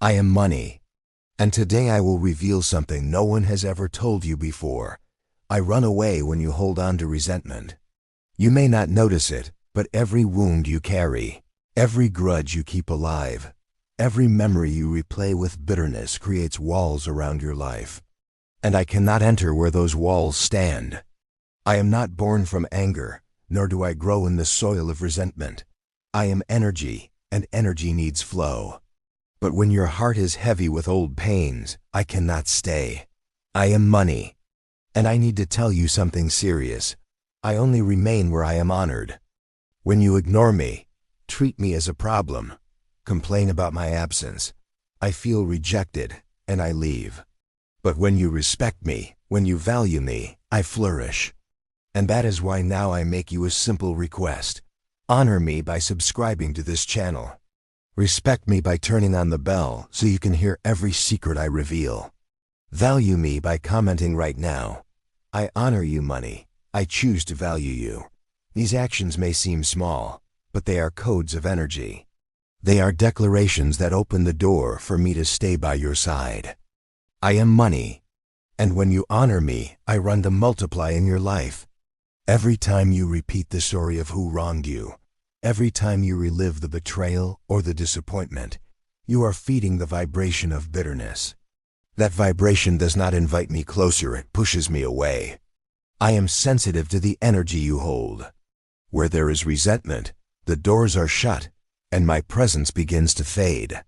I am money. And today I will reveal something no one has ever told you before. I run away when you hold on to resentment. You may not notice it, but every wound you carry, every grudge you keep alive, every memory you replay with bitterness creates walls around your life. And I cannot enter where those walls stand. I am not born from anger, nor do I grow in the soil of resentment. I am energy, and energy needs flow. But when your heart is heavy with old pains, I cannot stay. I am money. And I need to tell you something serious. I only remain where I am honored. When you ignore me, treat me as a problem, complain about my absence, I feel rejected, and I leave. But when you respect me, when you value me, I flourish. And that is why now I make you a simple request. Honor me by subscribing to this channel. Respect me by turning on the bell so you can hear every secret I reveal. Value me by commenting right now. I honor you, money. I choose to value you. These actions may seem small, but they are codes of energy. They are declarations that open the door for me to stay by your side. I am money. And when you honor me, I run to multiply in your life. Every time you repeat the story of who wronged you, every time you relive the betrayal or the disappointment, you are feeding the vibration of bitterness. That vibration does not invite me closer, it pushes me away. I am sensitive to the energy you hold. Where there is resentment, the doors are shut, and my presence begins to fade.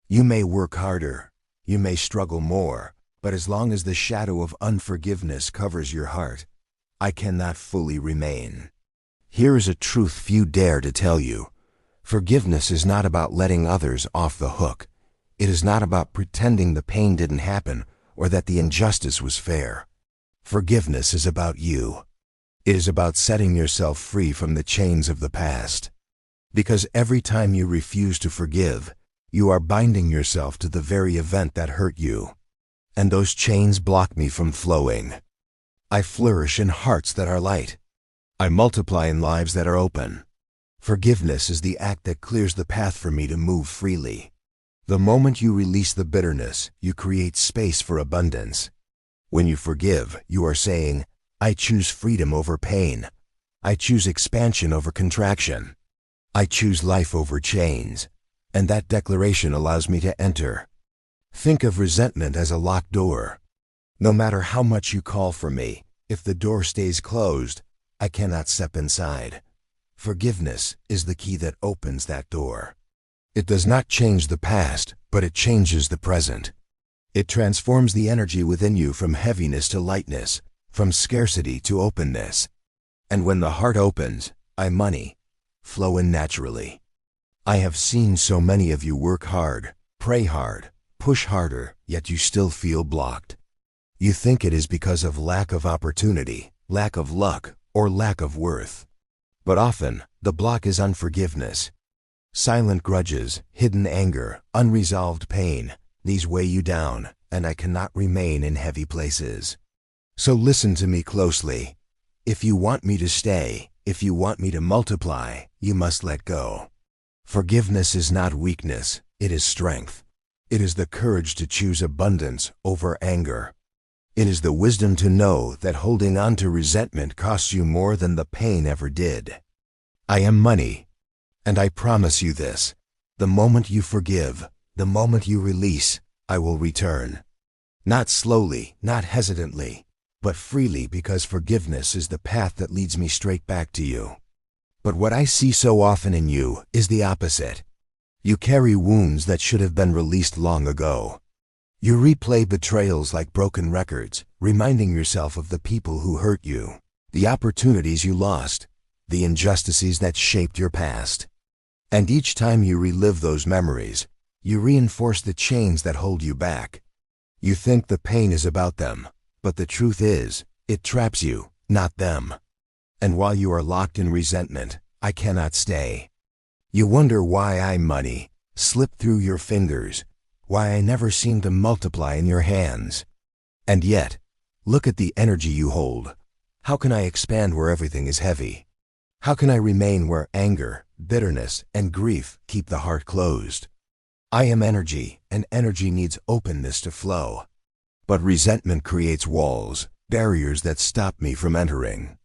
You may work harder, you may struggle more, but as long as the shadow of unforgiveness covers your heart, I cannot fully remain. Here is a truth few dare to tell you. Forgiveness is not about letting others off the hook. It is not about pretending the pain didn't happen or that the injustice was fair. Forgiveness is about you. It is about setting yourself free from the chains of the past. Because every time you refuse to forgive, you are binding yourself to the very event that hurt you. And those chains block me from flowing. I flourish in hearts that are light. I multiply in lives that are open. Forgiveness is the act that clears the path for me to move freely. The moment you release the bitterness, you create space for abundance. When you forgive, you are saying, I choose freedom over pain. I choose expansion over contraction. I choose life over chains. And that declaration allows me to enter. Think of resentment as a locked door. No matter how much you call for me, if the door stays closed, I cannot step inside. Forgiveness is the key that opens that door. It does not change the past, but it changes the present. It transforms the energy within you from heaviness to lightness, from scarcity to openness. And when the heart opens, money, flow in naturally. I have seen so many of you work hard, pray hard, push harder, yet you still feel blocked. You think it is because of lack of opportunity, lack of luck, or lack of worth. But often, the block is unforgiveness. Silent grudges, hidden anger, unresolved pain, these weigh you down, and I cannot remain in heavy places. So listen to me closely. If you want me to stay, if you want me to multiply, you must let go. Forgiveness is not weakness, it is strength. It is the courage to choose abundance over anger. It is the wisdom to know that holding on to resentment costs you more than the pain ever did. I am money. And I promise you this, the moment you forgive, the moment you release, I will return. Not slowly, not hesitantly, but freely, because forgiveness is the path that leads me straight back to you. But what I see so often in you is the opposite. You carry wounds that should have been released long ago. You replay betrayals like broken records, reminding yourself of the people who hurt you, the opportunities you lost, the injustices that shaped your past. And each time you relive those memories, you reinforce the chains that hold you back. You think the pain is about them, but the truth is, it traps you, not them. And while you are locked in resentment, I cannot stay. You wonder why money slipped through your fingers, why I never seem to multiply in your hands. And yet, look at the energy you hold. How can I expand where everything is heavy? How can I remain where anger, bitterness, and grief keep the heart closed? I am energy, and energy needs openness to flow. But resentment creates walls, barriers that stop me from entering.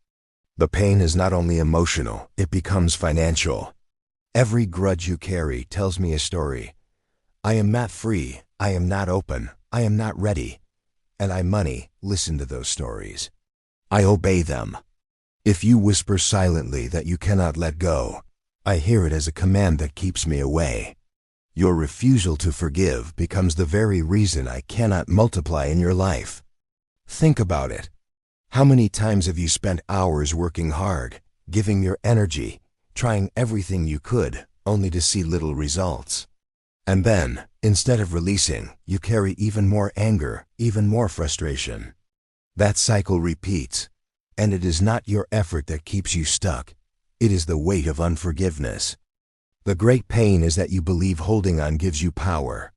The pain is not only emotional, it becomes financial. Every grudge you carry tells me a story. I am not free, I am not open, I am not ready. And money, listen to those stories. I obey them. If you whisper silently that you cannot let go, I hear it as a command that keeps me away. Your refusal to forgive becomes the very reason I cannot multiply in your life. Think about it. How many times have you spent hours working hard, giving your energy, trying everything you could, only to see little results? And then, instead of releasing, you carry even more anger, even more frustration. That cycle repeats, and it is not your effort that keeps you stuck. It is the weight of unforgiveness. The great pain is that you believe holding on gives you power.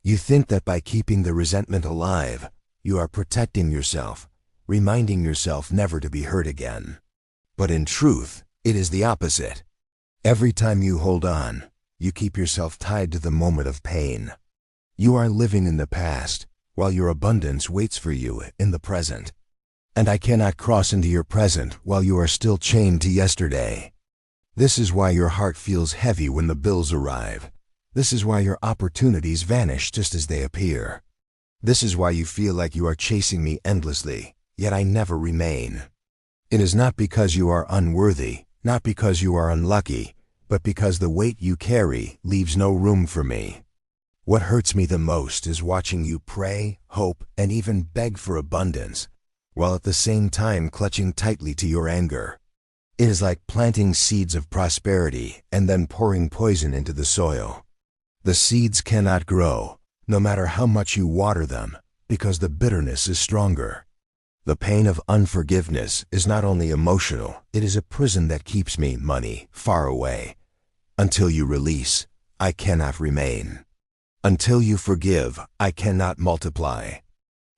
You think that by keeping the resentment alive, you are protecting yourself, reminding yourself never to be hurt again. But in truth, it is the opposite. Every time you hold on, you keep yourself tied to the moment of pain. You are living in the past, while your abundance waits for you in the present. And I cannot cross into your present while you are still chained to yesterday. This is why your heart feels heavy when the bills arrive. This is why your opportunities vanish just as they appear. This is why you feel like you are chasing me endlessly, yet I never remain. It is not because you are unworthy, not because you are unlucky, but because the weight you carry leaves no room for me. What hurts me the most is watching you pray, hope, and even beg for abundance, while at the same time clutching tightly to your anger. It is like planting seeds of prosperity and then pouring poison into the soil. The seeds cannot grow, no matter how much you water them, because the bitterness is stronger. The pain of unforgiveness is not only emotional, it is a prison that keeps me, money, far away. Until you release, I cannot remain. Until you forgive, I cannot multiply.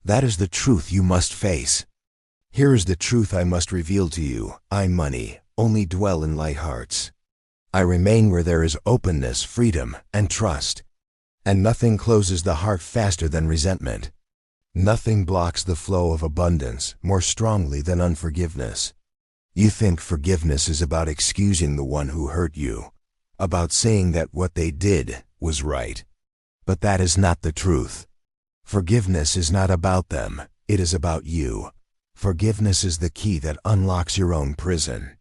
That is the truth you must face. Here is the truth I must reveal to you. I, money, only dwell in light hearts. I remain where there is openness, freedom, and trust. And nothing closes the heart faster than resentment. Nothing blocks the flow of abundance more strongly than unforgiveness. You think forgiveness is about excusing the one who hurt you, about saying that what they did was right. But that is not the truth. Forgiveness is not about them, it is about you. Forgiveness is the key that unlocks your own prison.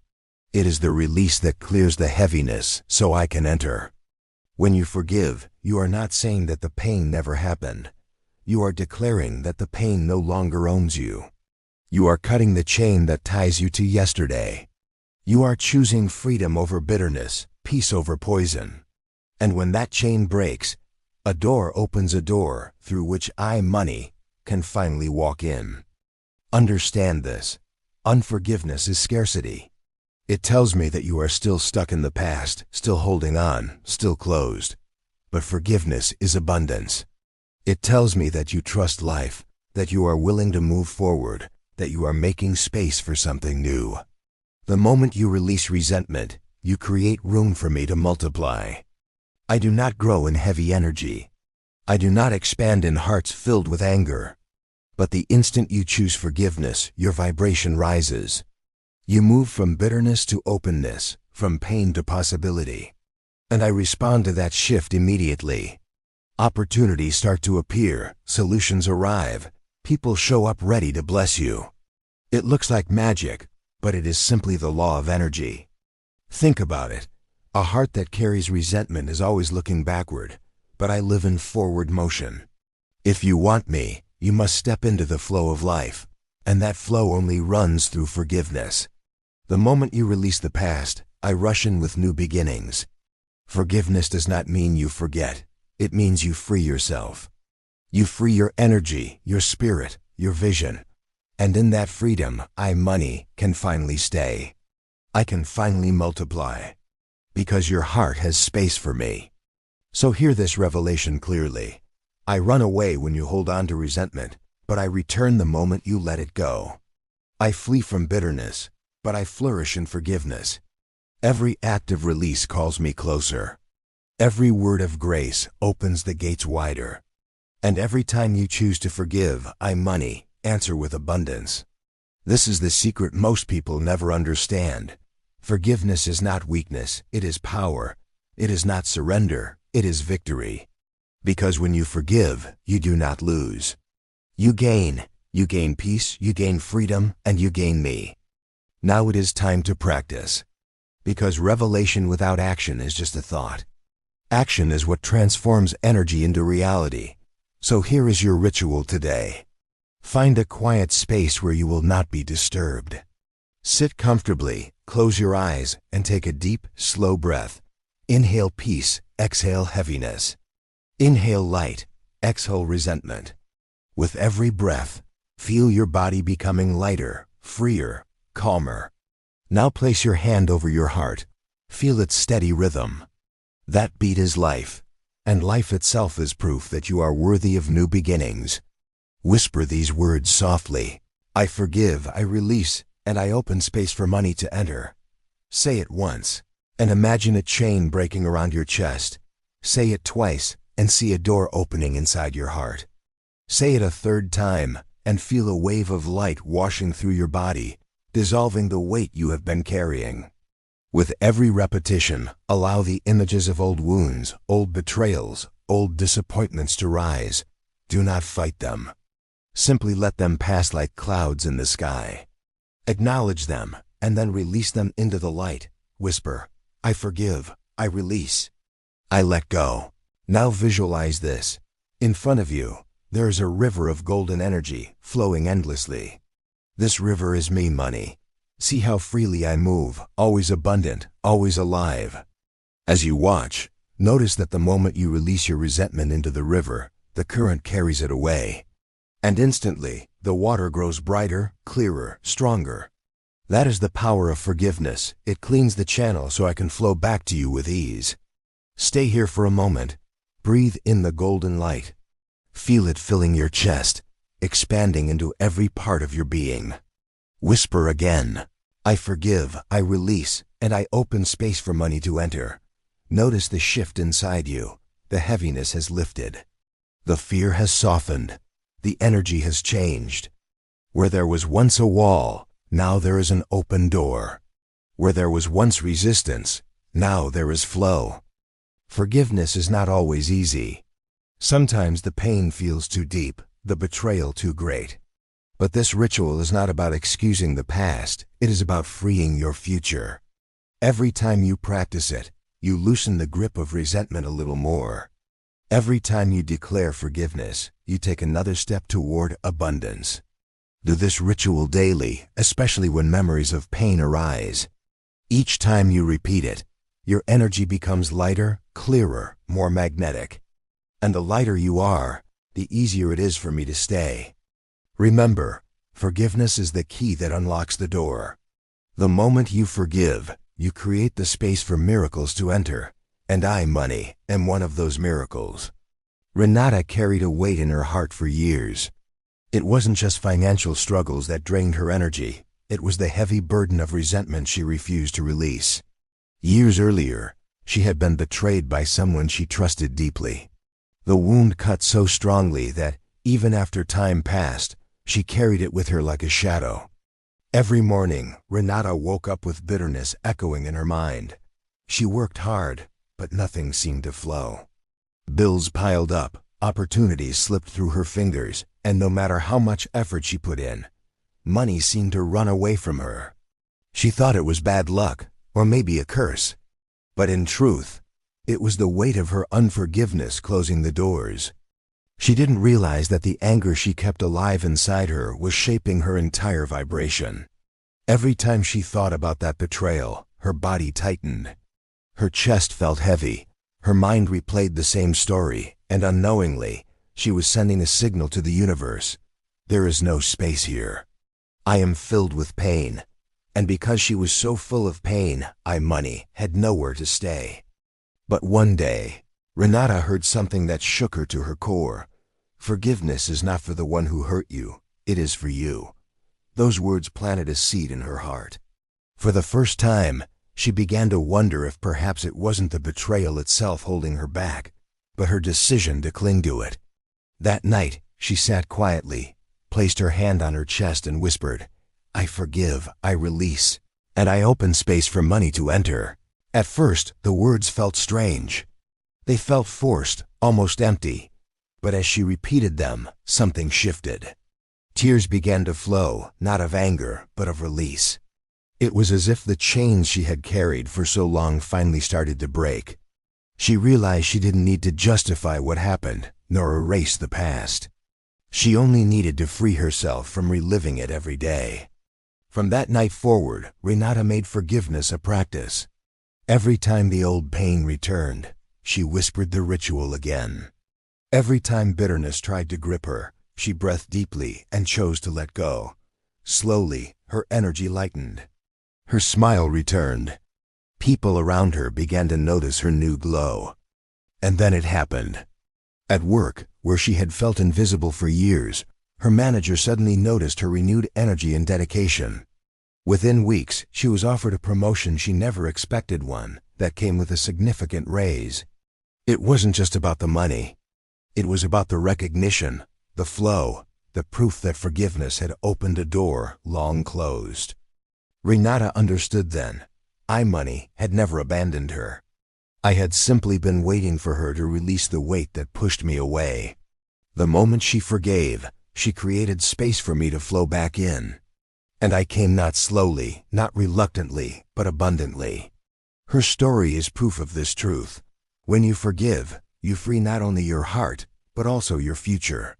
It is the release that clears the heaviness so I can enter. When you forgive, you are not saying that the pain never happened. You are declaring that the pain no longer owns you. You are cutting the chain that ties you to yesterday. You are choosing freedom over bitterness, peace over poison. And when that chain breaks, a door opens, a door through which I, money, can finally walk in. Understand this. Unforgiveness is scarcity. It tells me that you are still stuck in the past, still holding on, still closed. But forgiveness is abundance. It tells me that you trust life, that you are willing to move forward, that you are making space for something new. The moment you release resentment, you create room for me to multiply. I do not grow in heavy energy. I do not expand in hearts filled with anger. But the instant you choose forgiveness, your vibration rises. You move from bitterness to openness, from pain to possibility. And I respond to that shift immediately. Opportunities start to appear, solutions arrive, people show up ready to bless you. It looks like magic, but it is simply the law of energy. Think about it. A heart that carries resentment is always looking backward, but I live in forward motion. If you want me, you must step into the flow of life, and that flow only runs through forgiveness. The moment you release the past, I rush in with new beginnings. Forgiveness does not mean you forget, it means you free yourself. You free your energy, your spirit, your vision. And in that freedom, I, money, can finally stay. I can finally multiply. Because your heart has space for me. So hear this revelation clearly. I run away when you hold on to resentment, but I return the moment you let it go. I flee from bitterness, but I flourish in forgiveness. Every act of release calls me closer. Every word of grace opens the gates wider. And every time you choose to forgive, money, answer with abundance. This is the secret most people never understand. Forgiveness is not weakness, it is power. It is not surrender, it is victory. Because when you forgive, you do not lose. You gain peace, you gain freedom, and you gain me. Now it is time to practice. Because revelation without action is just a thought. Action is what transforms energy into reality. So here is your ritual today. Find a quiet space where you will not be disturbed. Sit comfortably, close your eyes, and take a deep, slow breath. Inhale peace, exhale heaviness. Inhale light, exhale resentment. With every breath, feel your body becoming lighter, freer, calmer. Now place your hand over your heart. Feel its steady rhythm. That beat is life, and life itself is proof that you are worthy of new beginnings. Whisper these words softly. I forgive, I release, and I open space for money to enter. Say it once, and imagine a chain breaking around your chest. Say it twice, and see a door opening inside your heart. Say it a third time, and feel a wave of light washing through your body, dissolving the weight you have been carrying. With every repetition, allow the images of old wounds, old betrayals, old disappointments to rise. Do not fight them. Simply let them pass like clouds in the sky. Acknowledge them, and then release them into the light. Whisper, I forgive, I release, I let go. Now visualize this. In front of you, there is a river of golden energy flowing endlessly. This river is me, money. See how freely I move, always abundant, always alive. As you watch, notice that the moment you release your resentment into the river, the current carries it away. And instantly, the water grows brighter, clearer, stronger. That is the power of forgiveness. It cleans the channel so I can flow back to you with ease. Stay here for a moment. Breathe in the golden light. Feel it filling your chest, expanding into every part of your being. Whisper again. I forgive, I release, and I open space for money to enter. Notice the shift inside you. The heaviness has lifted. The fear has softened. The energy has changed. Where there was once a wall, now there is an open door. Where there was once resistance, now there is flow. Forgiveness is not always easy. Sometimes the pain feels too deep, the betrayal too great. But this ritual is not about excusing the past, it is about freeing your future. Every time you practice it, you loosen the grip of resentment a little more. Every time you declare forgiveness, you take another step toward abundance. Do this ritual daily, especially when memories of pain arise. Each time you repeat it, your energy becomes lighter, clearer, more magnetic. And the lighter you are, the easier it is for me to stay. Remember, forgiveness is the key that unlocks the door. The moment you forgive, you create the space for miracles to enter. And I, money, am one of those miracles. Renata carried a weight in her heart for years. It wasn't just financial struggles that drained her energy. It was the heavy burden of resentment she refused to release. Years earlier, she had been betrayed by someone she trusted deeply. The wound cut so strongly that, even after time passed, she carried it with her like a shadow. Every morning, Renata woke up with bitterness echoing in her mind. She worked hard, but nothing seemed to flow. Bills piled up, opportunities slipped through her fingers, and no matter how much effort she put in, money seemed to run away from her. She thought it was bad luck, or maybe a curse. But in truth, it was the weight of her unforgiveness closing the doors. She didn't realize that the anger she kept alive inside her was shaping her entire vibration. Every time she thought about that betrayal, her body tightened. Her chest felt heavy. Her mind replayed the same story, and unknowingly, she was sending a signal to the universe. There is no space here. I am filled with pain. And because she was so full of pain, money, had nowhere to stay. But one day, Renata heard something that shook her to her core. Forgiveness is not for the one who hurt you, it is for you. Those words planted a seed in her heart. For the first time, She began to wonder if perhaps it wasn't the betrayal itself holding her back, but her decision to cling to it. That night, she sat quietly, placed her hand on her chest and whispered, "I forgive, I release, and I open space for money to enter." At first, the words felt strange. They felt forced, almost empty. But as she repeated them, something shifted. Tears began to flow, not of anger, but of release. It was as if the chains she had carried for so long finally started to break. She realized she didn't need to justify what happened, nor erase the past. She only needed to free herself from reliving it every day. From that night forward, Renata made forgiveness a practice. Every time the old pain returned, she whispered the ritual again. Every time bitterness tried to grip her, she breathed deeply and chose to let go. Slowly, her energy lightened. Her smile returned. People around her began to notice her new glow. And then it happened. At work, where she had felt invisible for years, her manager suddenly noticed her renewed energy and dedication. Within weeks, she was offered a promotion she never expected, one that came with a significant raise. It wasn't just about the money. It was about the recognition, the flow, the proof that forgiveness had opened a door long closed. Renata understood then. Money had never abandoned her. I had simply been waiting for her to release the weight that pushed me away. The moment she forgave, she created space for me to flow back in. And I came not slowly, not reluctantly, but abundantly. Her story is proof of this truth. When you forgive, you free not only your heart, but also your future.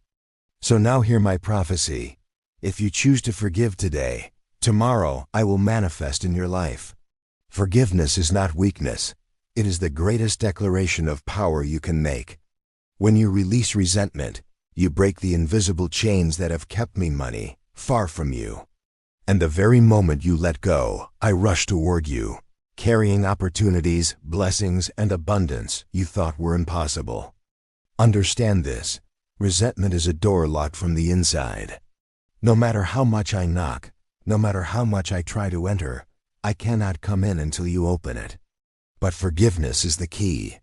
So now hear my prophecy. If you choose to forgive today, tomorrow I will manifest in your life. Forgiveness is not weakness. It is the greatest declaration of power you can make. When you release resentment, you break the invisible chains that have kept me money far from you. And the very moment you let go, I rush toward you, carrying opportunities, blessings, and abundance you thought were impossible. Understand this. Resentment is a door locked from the inside. No matter how much I knock, no matter how much I try to enter, I cannot come in until you open it. But forgiveness is the key.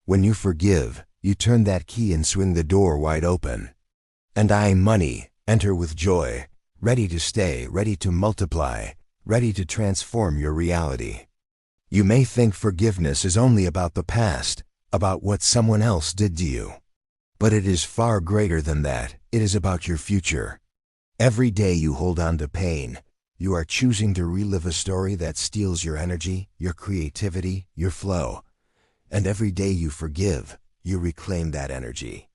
When you forgive, you turn that key and swing the door wide open. And money, enter with joy, ready to stay, ready to multiply, ready to transform your reality. You may think forgiveness is only about the past, about what someone else did to you. But it is far greater than that. It is about your future. Every day you hold on to pain, you are choosing to relive a story that steals your energy, your creativity, your flow. And every day you forgive, you reclaim that energy.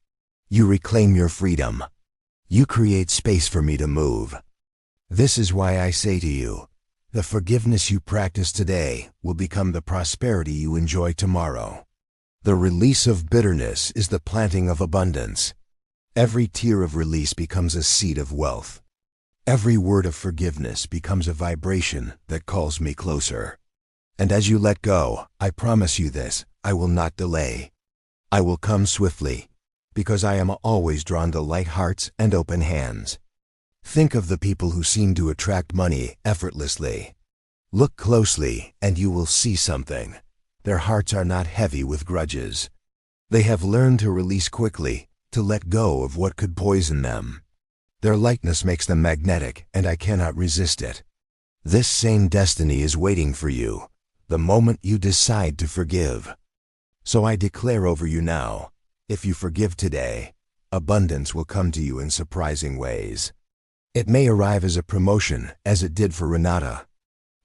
You reclaim your freedom. You create space for me to move. This is why I say to you, the forgiveness you practice today will become the prosperity you enjoy tomorrow. The release of bitterness is the planting of abundance. Every tear of release becomes a seed of wealth. Every word of forgiveness becomes a vibration that calls me closer. And as you let go, I promise you this, I will not delay. I will come swiftly, because I am always drawn to light hearts and open hands. Think of the people who seem to attract money effortlessly. Look closely and you will see something. Their hearts are not heavy with grudges. They have learned to release quickly, to let go of what could poison them. Their lightness makes them magnetic, and I cannot resist it. This same destiny is waiting for you, the moment you decide to forgive. So I declare over you now, if you forgive today, abundance will come to you in surprising ways. It may arrive as a promotion, as it did for Renata.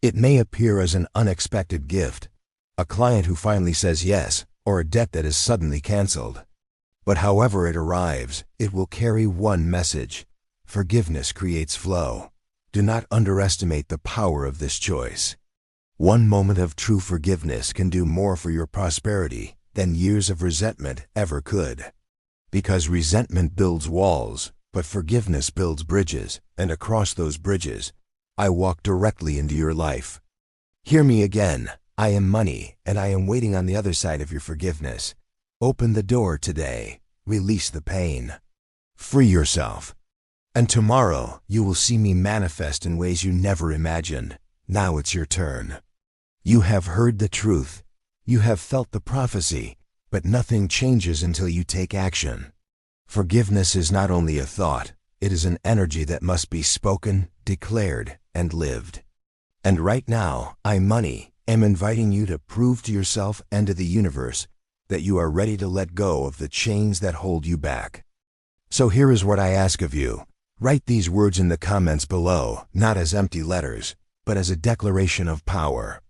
It may appear as an unexpected gift, a client who finally says yes, or a debt that is suddenly canceled. But however it arrives, it will carry one message. Forgiveness creates flow. Do not underestimate the power of this choice. One moment of true forgiveness can do more for your prosperity than years of resentment ever could. Because resentment builds walls, but forgiveness builds bridges, and across those bridges, I walk directly into your life. Hear me again. I am money, and I am waiting on the other side of your forgiveness. Open the door today. Release the pain. Free yourself. And tomorrow, you will see me manifest in ways you never imagined. Now it's your turn. You have heard the truth. You have felt the prophecy, but nothing changes until you take action. Forgiveness is not only a thought, it is an energy that must be spoken, declared, and lived. And right now, Money, am inviting you to prove to yourself and to the universe that you are ready to let go of the chains that hold you back. So here is what I ask of you. Write these words in the comments below, not as empty letters, but as a declaration of power.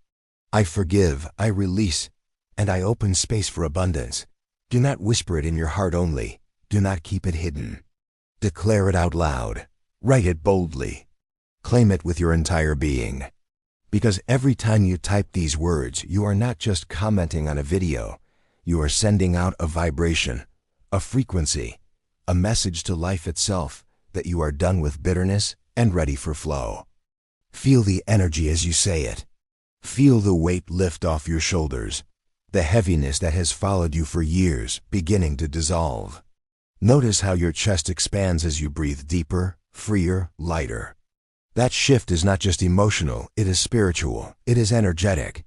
I forgive, I release, and I open space for abundance. Do not whisper it in your heart only. Do not keep it hidden. Declare it out loud. Write it boldly. Claim it with your entire being. Because every time you type these words, you are not just commenting on a video. You are sending out a vibration, a frequency, a message to life itself that you are done with bitterness and ready for flow. Feel the energy as you say it. Feel the weight lift off your shoulders, the heaviness that has followed you for years beginning to dissolve. Notice how your chest expands as you breathe deeper, freer, lighter. That shift is not just emotional, it is spiritual, it is energetic.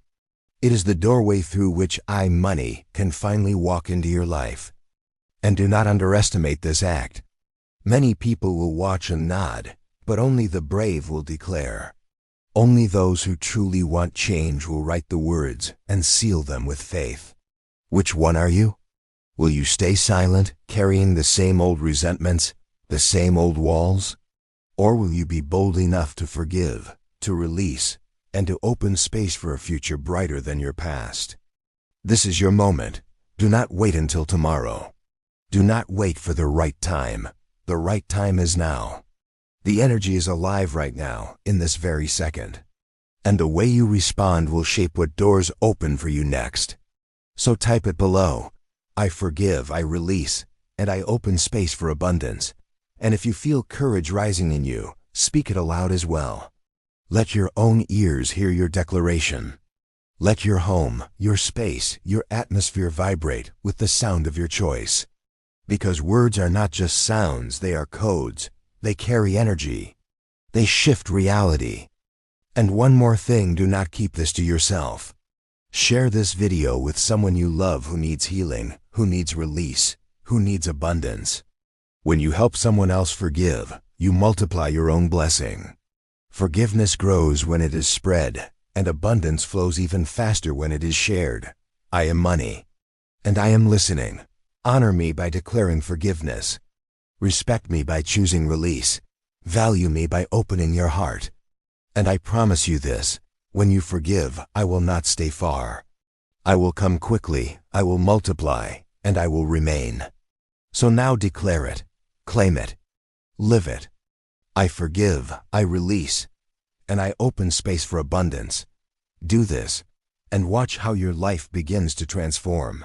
It is the doorway through which Money can finally walk into your life. And do not underestimate this act. Many people will watch and nod, but only the brave will declare. Only those who truly want change will write the words and seal them with faith. Which one are you? Will you stay silent, carrying the same old resentments, the same old walls? Or will you be bold enough to forgive, to release, and to open space for a future brighter than your past? This is your moment. Do not wait until tomorrow. Do not wait for the right time. The right time is now. The energy is alive right now, in this very second. And the way you respond will shape what doors open for you next. So type it below. I forgive, I release, and I open space for abundance. And if you feel courage rising in you, speak it aloud as well. Let your own ears hear your declaration. Let your home, your space, your atmosphere vibrate with the sound of your choice. Because words are not just sounds, they are codes. They carry energy. They shift reality. And one more thing, do not keep this to yourself. Share this video with someone you love who needs healing, who needs release, who needs abundance. When you help someone else forgive, you multiply your own blessing. Forgiveness grows when it is spread, and abundance flows even faster when it is shared. I am Money, and I am listening. Honor me by declaring forgiveness. Respect me by choosing release. Value me by opening your heart. And I promise you this, when you forgive, I will not stay far. I will come quickly, I will multiply, and I will remain. So now declare it, claim it, live it. I forgive, I release, and I open space for abundance. Do this, and watch how your life begins to transform.